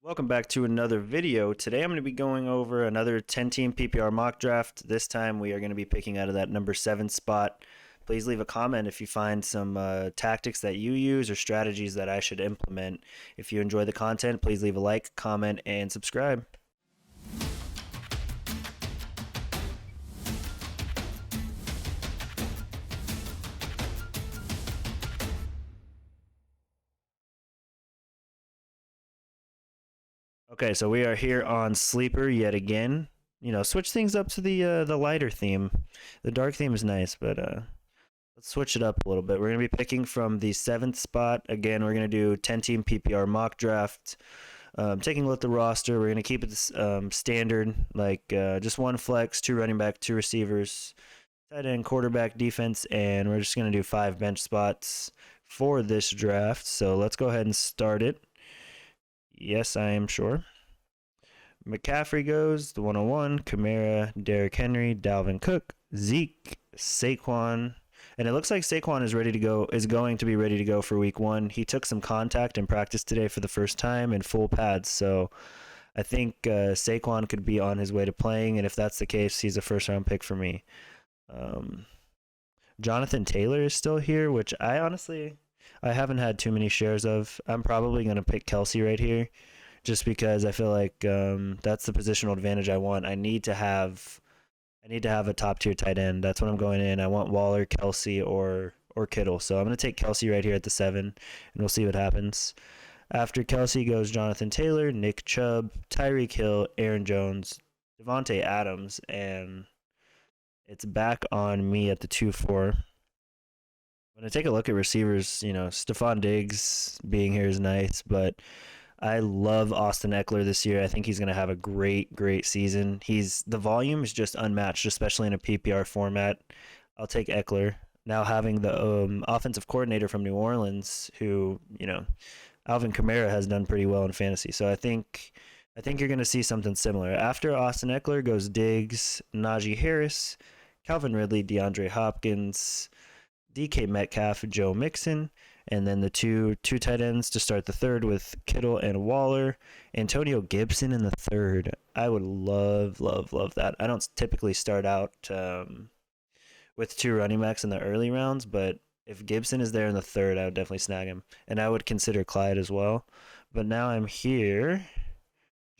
Welcome back to another video. Today I'm going to be going over another 10-team PPR mock draft. This time we are going to be picking out of that number 7 spot. Please leave a comment if you find some tactics that you use or strategies that I should implement. If you enjoy the content, please leave a like, comment, and subscribe. Okay, so we are here on Sleeper yet again. You know, switch things up to the lighter theme. The dark theme is nice, but let's switch it up a little bit. We're going to be picking from the 7th spot. Again, we're going to do 10-team PPR mock draft. Taking a look at the roster, we're going to keep it standard, like just one flex, 2 running back, 2 receivers, tight end, quarterback, defense, and we're just going to do 5 bench spots for this draft. So let's go ahead and start it. Yes, I am sure. McCaffrey goes, the 101, Kamara, Derrick Henry, Dalvin Cook, Zeke, Saquon. And it looks like Saquon is going to be ready to go for week 1. He took some contact in practice today for the first time in full pads. So I think Saquon could be on his way to playing. And if that's the case, he's a first-round pick for me. Jonathan Taylor is still here, which I haven't had too many shares of. I'm probably going to pick Kelsey right here just because I feel like that's the positional advantage I want. I need to have a top-tier tight end. That's what I'm going in. I want Waller, Kelsey, or Kittle. So I'm going to take Kelsey right here at the 7, and we'll see what happens. After Kelsey goes Jonathan Taylor, Nick Chubb, Tyreek Hill, Aaron Jones, Devontae Adams, and it's back on me at the 2-4. When I take a look at receivers, you know, Stephon Diggs being here is nice, but I love Austin Eckler this year. I think he's going to have a great season. The volume is just unmatched, especially in a PPR format. I'll take Eckler. Now having the offensive coordinator from New Orleans, who, you know, Alvin Kamara has done pretty well in fantasy. So I think you're going to see something similar. After Austin Eckler goes Diggs, Najee Harris, Calvin Ridley, DeAndre Hopkins, DK Metcalf, Joe Mixon, and then the two tight ends to start the 3rd with Kittle and Waller. Antonio Gibson in the 3rd. I would love that. I don't typically start out with 2 running backs in the early rounds, but if Gibson is there in the 3rd, I would definitely snag him. And I would consider Clyde as well. But now I'm here.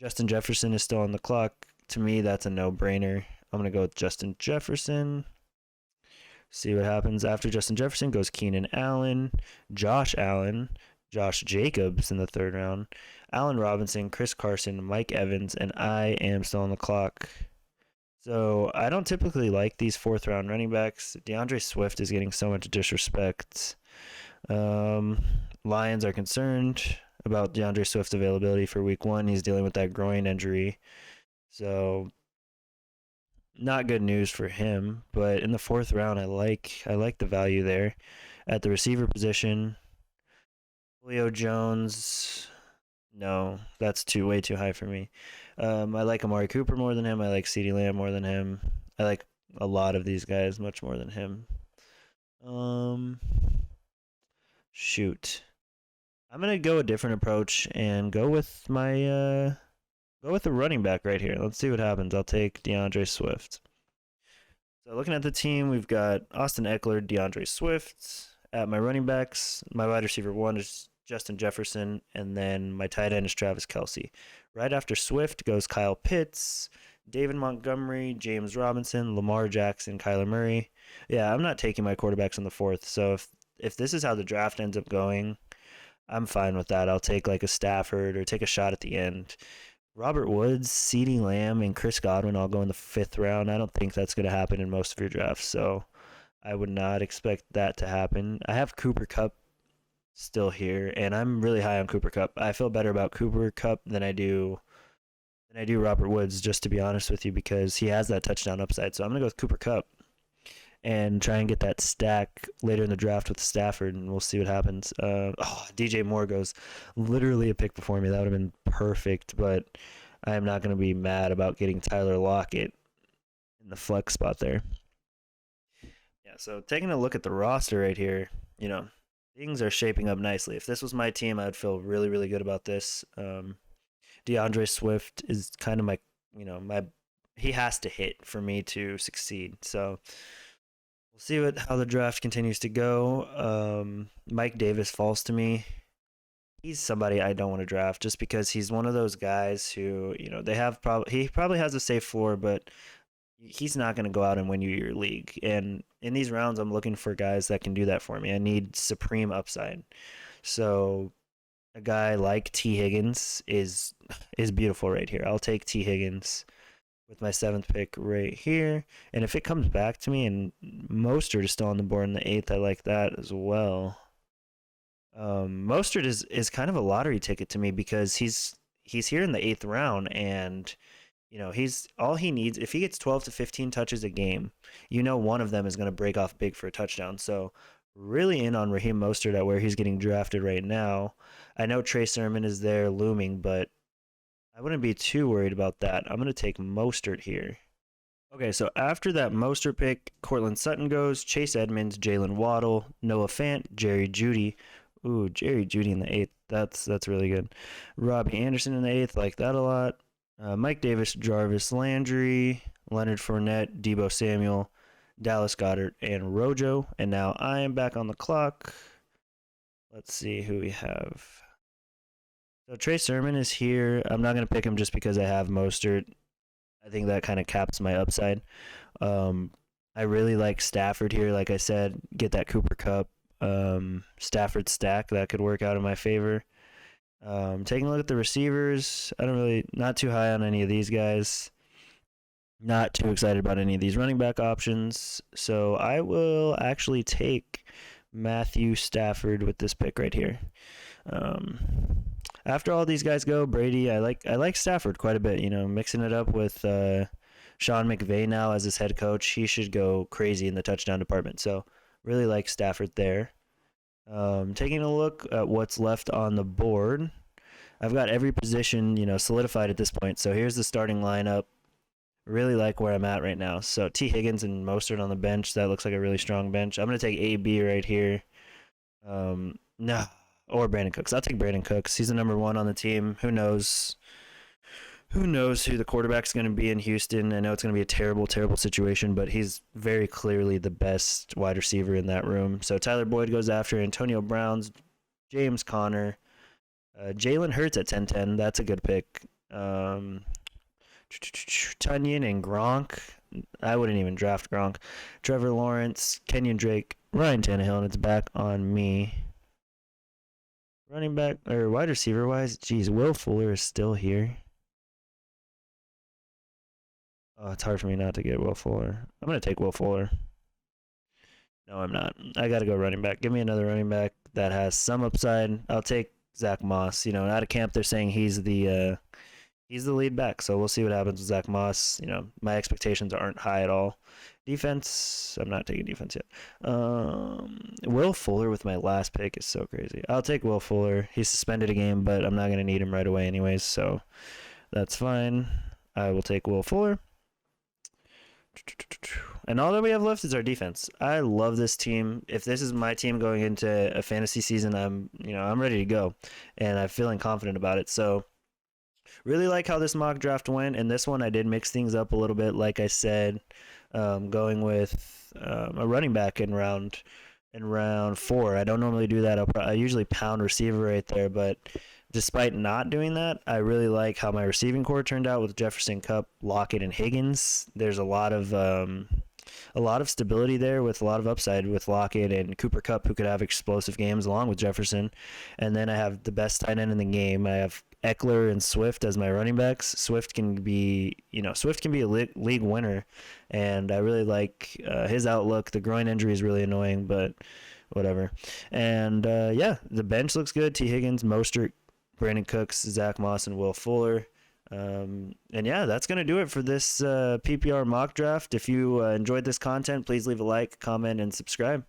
Justin Jefferson is still on the clock. To me, that's a no-brainer. I'm going to go with Justin Jefferson. See what happens. After Justin Jefferson goes Keenan Allen, Josh Allen, Josh Jacobs in the 3rd round, Allen Robinson, Chris Carson, Mike Evans, and I am still on the clock. So I don't typically like these 4th round running backs. DeAndre Swift is getting so much disrespect. Lions are concerned about DeAndre Swift's availability for week 1. He's dealing with that groin injury. So not good news for him, but in the 4th round, I like the value there. At the receiver position, Julio Jones, no, that's way too high for me. I like Amari Cooper more than him. I like CeeDee Lamb more than him. I like a lot of these guys much more than him. Shoot, I'm gonna go a different approach and go with my go with the running back right here. Let's see what happens. I'll take DeAndre Swift. So looking at the team, we've got Austin Eckler, DeAndre Swift. At my running backs, my wide receiver 1 is Justin Jefferson, and then my tight end is Travis Kelce. Right after Swift goes Kyle Pitts, David Montgomery, James Robinson, Lamar Jackson, Kyler Murray. Yeah, I'm not taking my quarterbacks in the 4th. So if this is how the draft ends up going, I'm fine with that. I'll take like a Stafford or take a shot at the end. Robert Woods, CeeDee Lamb, and Chris Godwin all go in the 5th round. I don't think that's going to happen in most of your drafts, so I would not expect that to happen. I have Cooper Kupp still here, and I'm really high on Cooper Kupp. I feel better about Cooper Kupp than I do Robert Woods, just to be honest with you, because he has that touchdown upside. So I'm going to go with Cooper Kupp and try and get that stack later in the draft with Stafford, and we'll see what happens. DJ Moore goes literally a pick before me. That would have been perfect, but I am not going to be mad about getting Tyler Lockett in the flex spot there. Yeah, so taking a look at the roster right here, you know, things are shaping up nicely. If this was my team, I'd feel really good about this. DeAndre Swift is kind of my, my he has to hit for me to succeed. So we'll see how the draft continues to go. Mike Davis falls to me. He's somebody I don't want to draft just because he's one of those guys who, they have he probably has a safe floor, but he's not going to go out and win you your league. And in these rounds, I'm looking for guys that can do that for me. I need supreme upside. So a guy like T. Higgins is beautiful right here. I'll take T. Higgins with my 7th pick right here. And if it comes back to me and Mostert is still on the board in the 8th, I like that as well. Mostert is kind of a lottery ticket to me because he's here in the 8th round, and he's all he needs. If he gets 12 to 15 touches a game, one of them is going to break off big for a touchdown. So really in on Raheem Mostert at where he's getting drafted right now. I know Trey Sermon is there looming, but I wouldn't be too worried about that. I'm going to take Mostert here. Okay, so after that Mostert pick, Cortland Sutton goes, Chase Edmonds, Jalen Waddle, Noah Fant, Jerry Jeudy. Ooh, Jerry Jeudy in the 8th. That's really good. Robbie Anderson in the 8th, like that a lot. Mike Davis, Jarvis Landry, Leonard Fournette, Deebo Samuel, Dallas Goedert, and Rojo. And now I am back on the clock. Let's see who we have. So Trey Sermon is here. I'm not going to pick him just because I have Mostert. I think that kind of caps my upside. I really like Stafford here. Like I said, get that Cooper Kupp Stafford stack. That could work out in my favor. Taking a look at the receivers, not too high on any of these guys. Not too excited about any of these running back options. So I will actually take Matthew Stafford with this pick right here. After all these guys go, Brady, I like Stafford quite a bit. Mixing it up with Sean McVay now as his head coach, he should go crazy in the touchdown department. So really like Stafford there. Taking a look at what's left on the board, I've got every position, solidified at this point. So here's the starting lineup. Really like where I'm at right now. So T. Higgins and Mostert on the bench. That looks like a really strong bench. I'm going to take AB right here. No, or Brandon Cooks. I'll take Brandon Cooks. He's the number 1 on the team. Who knows? Who knows who the quarterback's going to be in Houston? I know it's going to be a terrible, terrible situation, but he's very clearly the best wide receiver in that room. So Tyler Boyd goes after Antonio Brown's, James Conner, Jalen Hurts at 10-10. That's a good pick. Tunyon and Gronk. I wouldn't even draft Gronk. Trevor Lawrence, Kenyon Drake, Ryan Tannehill, and it's back on me. Running back or wide receiver wise, geez, Will Fuller is still here. Oh, it's hard for me not to get Will Fuller. I'm going to take Will Fuller. No, I'm not. I got to go running back. Give me another running back that has some upside. I'll take Zach Moss. Out of camp, they're saying he's the lead back. So we'll see what happens with Zach Moss. My expectations aren't high at all. Defense, I'm not taking defense yet. Will Fuller with my last pick is so crazy. I'll take Will Fuller. He's suspended a game, but I'm not going to need him right away anyways. So that's fine. I will take Will Fuller. And all that we have left is our defense. I love this team. If this is my team going into a fantasy season, I'm ready to go, and I'm feeling confident about it. So really like how this mock draft went. And this one, I did mix things up a little bit. Like I said, going with a running back in round 4. I don't normally do that. I usually pound receiver right there, but despite not doing that, I really like how my receiving core turned out with Jefferson, Kupp, Lockett, and Higgins. There's a lot of stability there with a lot of upside with Lockett and Cooper Kupp, who could have explosive games along with Jefferson. And then I have the best tight end in the game. I have Eckler and Swift as my running backs. Swift can be a league winner, and I really like his outlook. The groin injury is really annoying, but whatever. And the bench looks good. T. Higgins, Mostert, Brandon Cooks, Zach Moss, and Will Fuller. And that's going to do it for this PPR mock draft. If you enjoyed this content, please leave a like, comment, and subscribe.